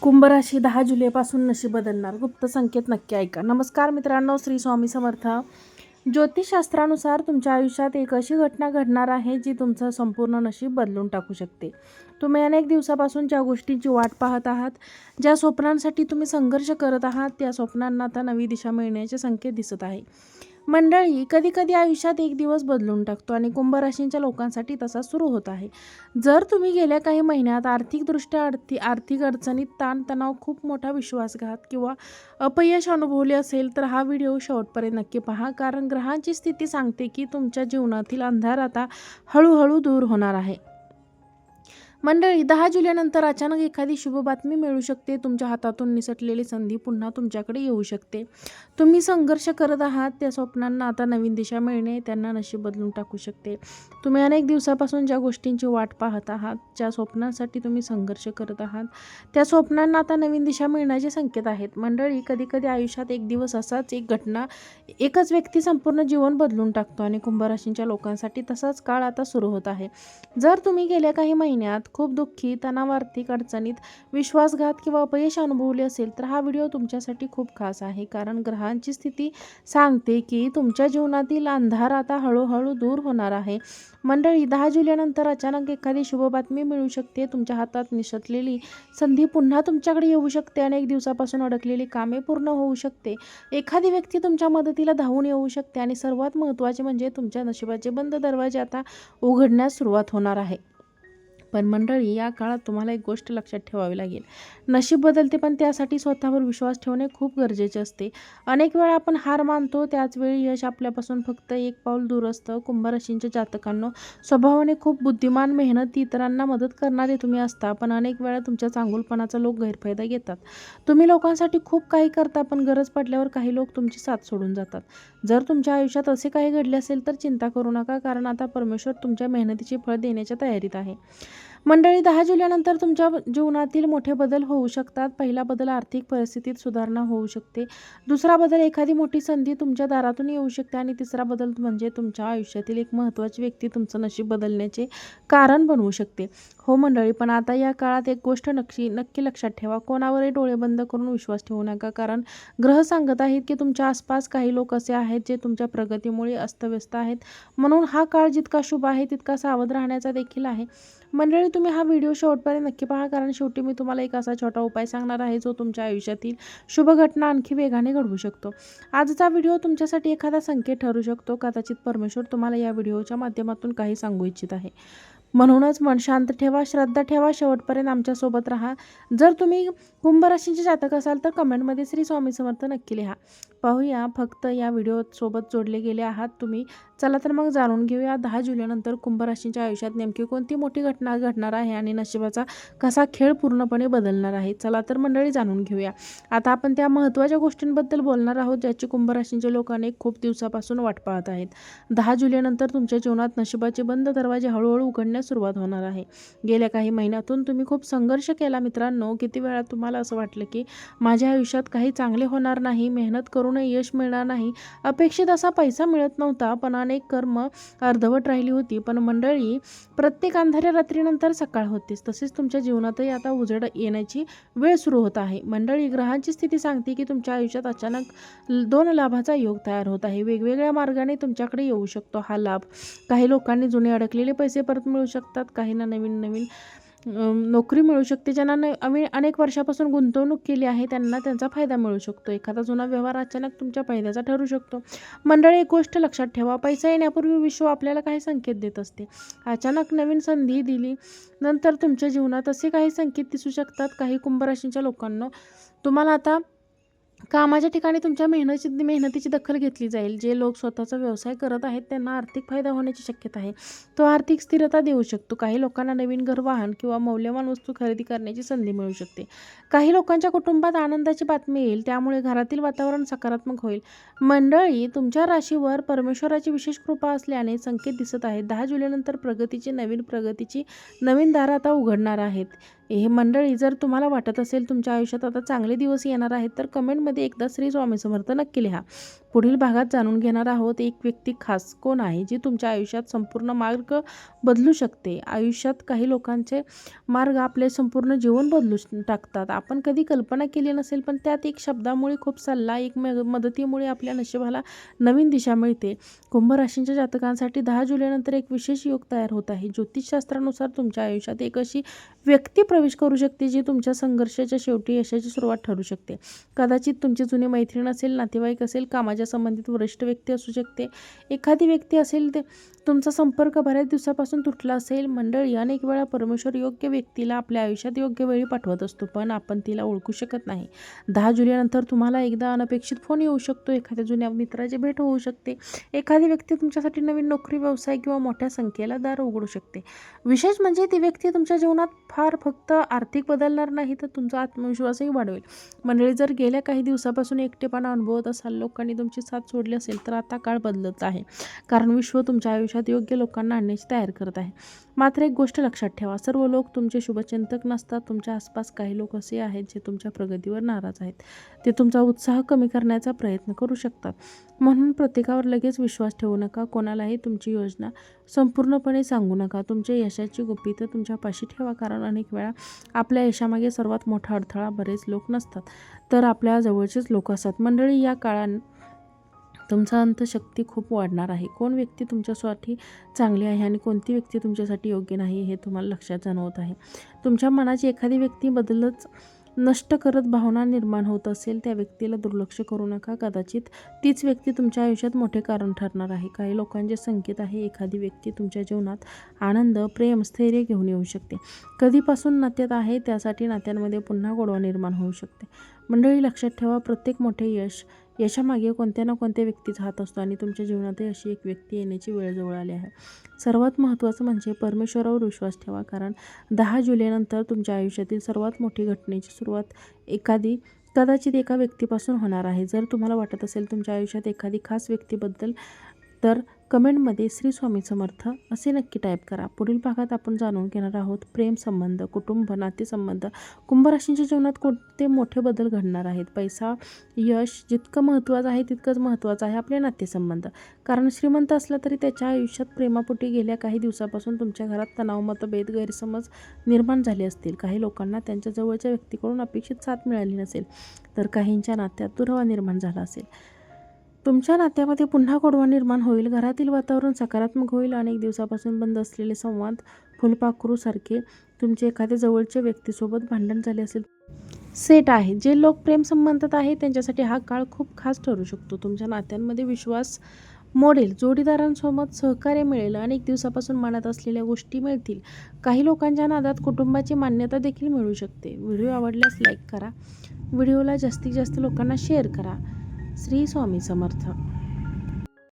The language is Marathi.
कुंभ राशी 10 जुलैपासून नशीब बदलणार. गुप्त संकेत नक्की ऐका. नमस्कार मित्रांनो, श्री स्वामी समर्थ. ज्योतिषशास्त्रानुसार तुमच्या आयुष्यात एक अशी घटना घडणार आहे जी तुमचं संपूर्ण नशीब बदलून टाकू शकते. तुम्ही अनेक दिवसापासून ज्या गोष्टींची वाट पाहत आहात, ज्या स्वप्नांसाठी तुम्ही संघर्ष करत आहात, त्या स्वप्नांना आता नवी दिशा मिळण्याचे संकेत दिसत आहे. मंडळी, कधी आयुष्यात एक दिवस बदलून टाकतो आणि कुंभ राशींच्या लोकांसाठी तसा सुरू होत आहे. जर तुम्ही गेल्या काही महिन्यात आर्थिकदृष्ट्या आर्थिक अडचणीत, ताणतणाव, खूप मोठा विश्वासघात किंवा अपयश अनुभवले असेल तर हा व्हिडिओ शेवटपर्यंत नक्की पहा, कारण ग्रहांची स्थिती सांगते की तुमच्या जीवनातील अंधार आता हळूहळू दूर होणार आहे. मंडळी, 10 जुलैनंतर अचानक एखादी शुभ बातमी मिळू शकते. तुमच्या हातातून निसटलेली संधी पुन्हा तुमच्याकडे येऊ शकते. तुम्ही संघर्ष करत आहात त्या स्वप्नांना आता नवीन दिशा मिळणे त्यांना नशीब बदलून टाकू शकते. तुम्ही अनेक दिवसापासून ज्या गोष्टींची वाट पाहत आहात, ज्या स्वप्नांसाठी तुम्ही संघर्ष करत आहात, त्या स्वप्नांना आता नवीन दिशा मिळण्याचे संकेत आहेत. मंडळी, कधी आयुष्यात एक दिवस असाच एक घटना, एकच व्यक्ती संपूर्ण जीवन बदलून टाकतो आणि कुंभ राशींच्या लोकांसाठी तसाच काळ आता सुरू होत आहे. जर तुम्ही गेल्या काही महिन्यात खूप दुःखी, तणाव, आर्थिक अडचणीत, विश्वासघात किंवा अपयश अनुभवले असेल तर हा व्हिडिओ तुमच्यासाठी खूप खास आहे, कारण ग्रहांची स्थिती सांगते की तुमच्या जीवनातील अंधार आता हळूहळू दूर होणार आहे. मंडळी, 10 जुलैनंतर अचानक एखादी शुभ बातमी मिळू शकते. तुमच्या हातात निसटलेली संधी पुन्हा तुमच्याकडे येऊ शकते. अनेक दिवसापासून अडकलेली कामे पूर्ण होऊ शकते. एखादी व्यक्ती तुमच्या मदतीला धावून येऊ शकते आणि सर्वात महत्त्वाचे म्हणजे तुमच्या नशिबाचे बंद दरवाजे आता उघडण्यास सुरुवात होणार आहे. पण मंडळी, या काळात तुम्हाला एक गोष्ट लक्षात ठेवावी लागेल. नशीब बदलते, पण त्यासाठी स्वतःवर विश्वास ठेवणे खूप गरजेचे असते. अनेक वेळा आपण हार मानतो, त्याच वेळी यश आपल्यापासून फक्त एक पाऊल दूर असतं. कुंभ राशींच्या जातकांनो, स्वभावाने खूप बुद्धिमान, मेहनती, इतरांना मदत करणारे तुम्ही असता, पण अनेक वेळा तुमच्या चांगुलपणाचा लोक गैरफायदा घेतात. तुम्ही लोकांसाठी खूप काही करता, पण गरज पडल्यावर काही लोक तुमची साथ सोडून जातात. जर तुमच्या आयुष्यात असे काही घडले असेल तर चिंता करू नका, कारण आता परमेश्वर तुमच्या मेहनतीचे फळ देण्याच्या तयारीत आहे. मंडळी, 10 जुलैनंतर तुमच्या जीवनातील मोठे बदल होऊ शकतात. पहिला बदल, आर्थिक परिस्थितीत सुधारणा होऊ शकते. दुसरा बदल, एखादी मोठी संधी तुमच्या दारातून येऊ शकते आणि तिसरा बदल म्हणजे तुमच्या आयुष्यातील एक महत्त्वाची व्यक्ती तुमचं नशीब बदलण्याचे कारण बनवू शकते. हो मंडळी, पण आता या काळात एक गोष्ट नक्की लक्षात ठेवा. कोणावरही डोळे बंद करून विश्वास ठेवू नका, कारण ग्रह सांगत आहेत की तुमच्या आसपास काही लोक असे आहेत जे तुमच्या प्रगतीमुळे अस्तव्यस्त आहेत. म्हणून हा काळ जितका शुभ आहे तितका सावध राहण्याचा देखील आहे. मंडळी, तुम्ही हा व्हिडिओ शेवटपर्यंत नक्की पहा, कारण शेवटी मी तुम्हाला एक असा छोटा उपाय सांगणार आहे जो तुमच्या आयुष्यातील शुभ घटना आणखी वेगाने घडवू शकतो. आजचा व्हिडिओ तुमच्यासाठी एखादा संकेत ठरू शकतो. कदाचित परमेश्वर तुम्हाला या व्हिडिओच्या माध्यमातून काही सांगू इच्छित आहे. म्हणूनच मन शांत ठेवा, श्रद्धा ठेवा, शेवटपर्यंत आमच्यासोबत राहा. जर तुम्ही कुंभ राशींचे जातक असाल तर कमेंटमध्ये श्री स्वामी समर्थ नक्की लिहा. पाहूया, फक्त या व्हिडिओसोबत जोडले गेले आहात तुम्ही. चला तर मग जाणून घेऊया 10 जुलैनंतर कुंभ राशींच्या आयुष्यात नेमकी कोणती मोठी घटना घडणार आहे आणि नशिबाचा कसा खेळ पूर्णपणे बदलणार आहे. चला तर मंडळी, जाणून घेऊया. आता आपण त्या महत्त्वाच्या गोष्टींबद्दल बोलणार आहोत ज्याची कुंभ राशींचे लोक अनेक खूप दिवसापासून वाट पाहत आहेत. 10 जुलैनंतर तुमच्या जीवनात नशिबाचे बंद दरवाजे हळूहळू उघडण्यास सुरुवात होणार आहे. गेल्या काही महिन्यातून तुम्ही खूप संघर्ष केला मित्रांनो. किती वेळा तुम्हाला असं वाटलं की माझ्या आयुष्यात काही चांगले होणार नाही, मेहनत करूनही यश मिळणार नाही, अपेक्षित असा पैसा मिळत नव्हता, पण अनेक कर्म अर्धवट राहिली होती. पण मंडळी, प्रत्येक अंधाऱ्या रात्रीनंतर सकाळ होतेच. तसेच तुमच्या जीवनातही आता उजेड येण्याची वेळ सुरू होत आहे. मंडळी, ग्रहांची स्थिती सांगते की तुमच्या आयुष्यात अचानक 2 लाभाचा योग तयार होत आहे. वेगवेगळ्या मार्गाने तुमच्याकडे येऊ शकतो हा लाभ. काही लोकांनी जुने अडकलेले पैसे परत मिळू शकतात, काहींना नवीन नोकरी मिळू शकते, ज्यांना अनेक वर्षापासून गुंतवणूक केली आहे त्यांना त्यांचा फायदा मिळू शकतो. एखादा जुना व्यवहार अचानक तुमच्या फायद्याचा ठरू शकतो. मंडळी, एक गोष्ट लक्षात ठेवा, पैसा येण्यापूर्वी विश्व आपल्याला काही संकेत देत असते. अचानक नवीन संधी दिली नंतर तुमच्या जीवनात असे काही संकेत दिसू शकतात. काही कुंभ राशींच्या लोकांना तुम्हाला आता कामाच्या ठिकाणी तुमच्या मेहनतीची दखल घेतली जाईल. जे लोक स्वतःचा व्यवसाय करत आहेत त्यांना आर्थिक फायदा होण्याची शक्यता आहे. तो आर्थिक स्थिरता देऊ शकतो. काही लोकांना नवीन घर, वाहन किंवा मौल्यवान वस्तू खरेदी करण्याची संधी मिळू शकते. काही लोकांच्या कुटुंबात आनंदाची बातमी येईल, त्यामुळे घरातील वातावरण सकारात्मक होईल. मंडळी, तुमच्या राशीवर परमेश्वराची विशेष कृपा असल्याने संकेत दिसत आहेत. 10 जुलैनंतर प्रगतीची नवीन दारं आता उघडणार आहेत. हे मंडळी, जर तुम्हाला वाटत असेल तुमच्या आयुष्यात आता चांगले दिवस येणार आहेत, तर कमेंटमध्ये एकदा श्री स्वामी समर्थ नक्की लिहा. पुढील भागात जाणून घेणार आहोत एक व्यक्ती खास कोण आहे जी तुमच्या आयुष्यात संपूर्ण मार्ग बदलू शकते. आयुष्यात काही लोकांचे मार्ग आपले संपूर्ण जीवन बदलू टाकतात. आपण कधी कल्पना केली नसेल, पण त्यात एक शब्दामुळे, खूप सल्ला, एक मदतीमुळे आपल्या नशिबाला नवीन दिशा मिळते. कुंभ राशींच्या जातकांसाठी 10 जुलैनंतर एक विशेष योग तयार होत आहे. ज्योतिषशास्त्रानुसार तुमच्या आयुष्यात एक अशी व्यक्ती प्रवेश करू शकते जी तुमच्या संघर्षाच्या शेवटी यशाची सुरुवात ठरू शकते. कदाचित तुमची जुनी मैत्रीण असेल, नातेवाईक असेल, कामाच्या संबंधित वरिष्ठ व्यक्ती असू शकते. एखादी व्यक्ती असेल ते तुमचा संपर्क बऱ्याच दिवसापासून तुटला असेल. मंडळी, अनेक वेळा परमेश्वर योग्य व्यक्तीला आपल्या आयुष्यात योग्य वेळी पाठवत असतो, पण आपण तिला ओळखू शकत नाही. 10 जुलैनंतर तुम्हाला एकदा अनपेक्षित फोन येऊ शकतो. एखाद्या जुन्या मित्राची भेट होऊ शकते. एखादी व्यक्ती तुमच्यासाठी नवीन नोकरी, व्यवसाय किंवा मोठ्या संख्येला दार उघडू शकते. विशेष म्हणजे ती व्यक्ती तुमच्या जीवनात फक्त आर्थिक बदलणार नाही, तर तुमचा आत्मविश्वासही वाढवेल. मंडळी, जर गेल्या काही दिवसापासून एकटेपणा अनुभवत असाल, लोकांनी तुमची साथ सोडली असेल, तर आता काळ बदलत आहे. कारण विश्व तुमच्या आयुष्यात योग्य लोकांना आणण्याची तयारी करत आहे. मात्र एक गोष्ट लक्षात ठेवा, सर्व लोक तुमचे शुभचिंतक नसतात. तुमच्या आसपास काही लोक असे आहेत जे तुमच्या प्रगतीवर नाराज आहेत. ते तुमचा उत्साह कमी करण्याचा प्रयत्न करू शकतात. म्हणून प्रत्येकावर लगेच विश्वास ठेवू नका. कोणालाही तुमची योजना संपूर्णपणे सांगू नका. तुमच्या यशाची गुपितं तुमच्यापाशी ठेवा, कारण अनेक वेळा आपल्या यशामागे सर्वात मोठा अडथळा बरेच लोक नसतात, तर आपल्या जवळचेच लोक असतात. मंडळी, या काळात तुमचा अंतःशक्ती खूप वाढणार आहे. कोण व्यक्ती तुमच्यासाठी चांगली आहे आणि कोणती व्यक्ती तुमच्यासाठी योग्य नाही हे तुम्हाला लक्षात जाणवत आहे. तुमच्या मनाची एखादी व्यक्ती बदलच नष्ट करत भावना निर्माण होत असेल, त्या व्यक्तीला दुर्लक्ष करू नका. कदाचित तीच व्यक्ती तुमच्या आयुष्यात मोठे कारण ठरणार आहे. काही लोकांचे संकेत आहे, एखादी व्यक्ती तुमच्या जीवनात आनंद, प्रेम, स्थैर्य घेऊन येऊ शकते. कधीपासून नात्यात आहे त्यासाठी नात्यांमध्ये पुन्हा गोडवा निर्माण होऊ शकते. मंडळी, लक्षात ठेवा, प्रत्येक मोठे यशामागे कोणत्या ना कोणत्या व्यक्तीचा हात असतो आणि तुमच्या जीवनातही अशी एक व्यक्ती येण्याची वेळ जवळ आली आहे. सर्वात महत्त्वाचं म्हणजे परमेश्वरावर विश्वास ठेवा, कारण 10 जुलैनंतर तुमच्या आयुष्यातील सर्वात मोठी घटनेची सुरुवात कदाचित एका व्यक्तीपासून होणार आहे. जर तुम्हाला वाटत असेल तुमच्या आयुष्यात एखादी खास व्यक्तीबद्दल, तर कमेंटमध्ये श्री स्वामी समर्थ असे नक्की टाईप करा. पुढील भागात आपण जाणून घेणार आहोत प्रेम संबंध, कुटुंब, नातेसंबंध. कुंभ राशींच्या जीवनात कोणते मोठे बदल घडणार आहेत. पैसा, यश जितकं महत्त्वाचं आहे तितकंच महत्त्वाचं आहे आपले नातेसंबंध. कारण श्रीमंत असला तरी त्याच्या आयुष्यात प्रेमापोटी गेल्या काही दिवसापासून तुमच्या घरात तणाव, मतभेद, गैरसमज निर्माण झाले असतील. काही लोकांना त्यांच्या जवळच्या व्यक्तीकडून अपेक्षित साथ मिळाली नसेल, तर काहींच्या नात्यात दुरावा निर्माण झाला असेल. तुमच्या नात्यामध्ये पुन्हा गोडवा निर्माण होईल. घरातील वातावरण सकारात्मक होईल. अनेक दिवसापासून बंद असलेले संवाद फुलपाखरूसारखे तुमचे एखाद्या जवळच्या व्यक्तीसोबत भांडण झाले असेल सेट आहे. जे लोक प्रेम संबंधात आहेत त्यांच्यासाठी हा काळ खूप खास ठरू शकतो. तुमच्या नात्यांमध्ये विश्वास मोडेल. जोडीदारांसोबत सहकार्य मिळेल. अनेक दिवसापासून मनात असलेल्या गोष्टी मिळतील. काही लोकांच्या नादात कुटुंबाची मान्यता देखील मिळू शकते. व्हिडिओ आवडल्यास लाईक करा. व्हिडिओला जास्तीत जास्त लोकांना शेअर करा. श्री स्वामी समर्थ.